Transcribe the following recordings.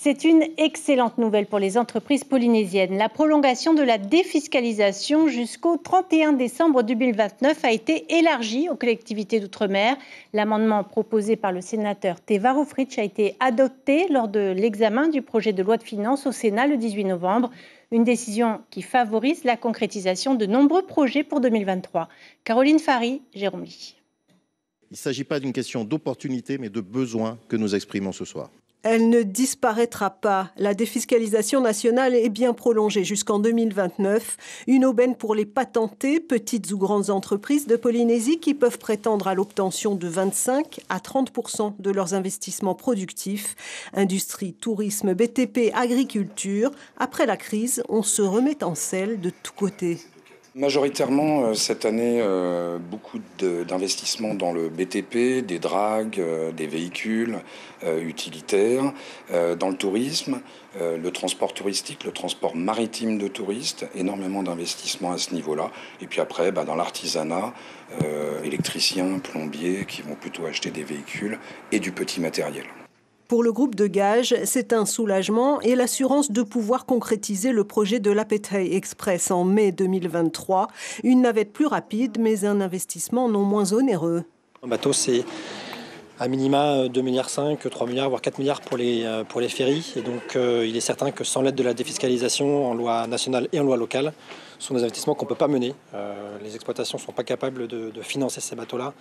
C'est une excellente nouvelle pour les entreprises polynésiennes. La prolongation de la défiscalisation jusqu'au 31 décembre 2029 a été élargie aux collectivités d'outre-mer. L'amendement proposé par le sénateur Teva Rohfritsch a été adopté lors de l'examen du projet de loi de finances au Sénat le 18 novembre. Une décision qui favorise la concrétisation de nombreux projets pour 2023. Caroline Fary, Jérôme Ly. Il ne s'agit pas d'une question d'opportunité, mais de besoin que nous exprimons ce soir. Elle ne disparaîtra pas. La défiscalisation nationale est bien prolongée jusqu'en 2029. Une aubaine pour les patentés, petites ou grandes entreprises de Polynésie qui peuvent prétendre à l'obtention de 25 à 30% de leurs investissements productifs. Industrie, tourisme, BTP, agriculture. Après la crise, on se remet en selle de tous côtés. Majoritairement, cette année, beaucoup d'investissements dans le BTP, des dragues, des véhicules utilitaires, dans le tourisme, le transport touristique, le transport maritime de touristes, énormément d'investissements à ce niveau-là. Et puis après, dans l'artisanat, électriciens, plombiers qui vont plutôt acheter des véhicules et du petit matériel. Pour le groupe de Gage, c'est un soulagement et l'assurance de pouvoir concrétiser le projet de l'Apetei Express en mai 2023. Une navette plus rapide, mais un investissement non moins onéreux. Un bateau, c'est à minima 2,5 milliards, 3 milliards, voire 4 milliards pour les ferries. Et donc, il est certain que sans l'aide de la défiscalisation en loi nationale et en loi locale, ce sont des investissements qu'on ne peut pas mener. Les exploitations ne sont pas capables de financer ces bateaux-là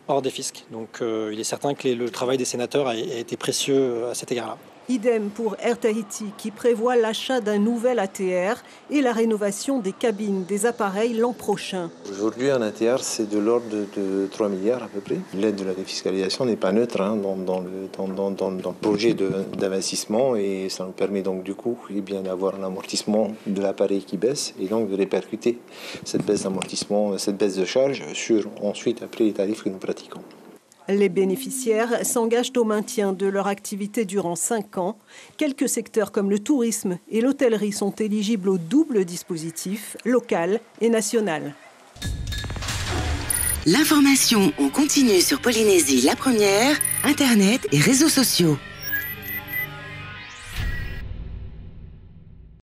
hors des fiscs. Donc il est certain que le travail des sénateurs a été précieux à cet égard-là. Idem pour Air Tahiti qui prévoit l'achat d'un nouvel ATR et la rénovation des cabines des appareils l'an prochain. Aujourd'hui, un ATR, c'est de l'ordre de 3 milliards à peu près. L'aide de la défiscalisation n'est pas neutre dans le projet d'investissement et ça nous permet donc du coup d'avoir un amortissement de l'appareil qui baisse et donc de répercuter cette baisse d'amortissement, cette baisse de charge sur ensuite après les tarifs que nous pratiquons. Les bénéficiaires s'engagent au maintien de leur activité durant 5 ans. Quelques secteurs comme le tourisme et l'hôtellerie sont éligibles au double dispositif, local et national. L'information en continu sur Polynésie la première, Internet et réseaux sociaux.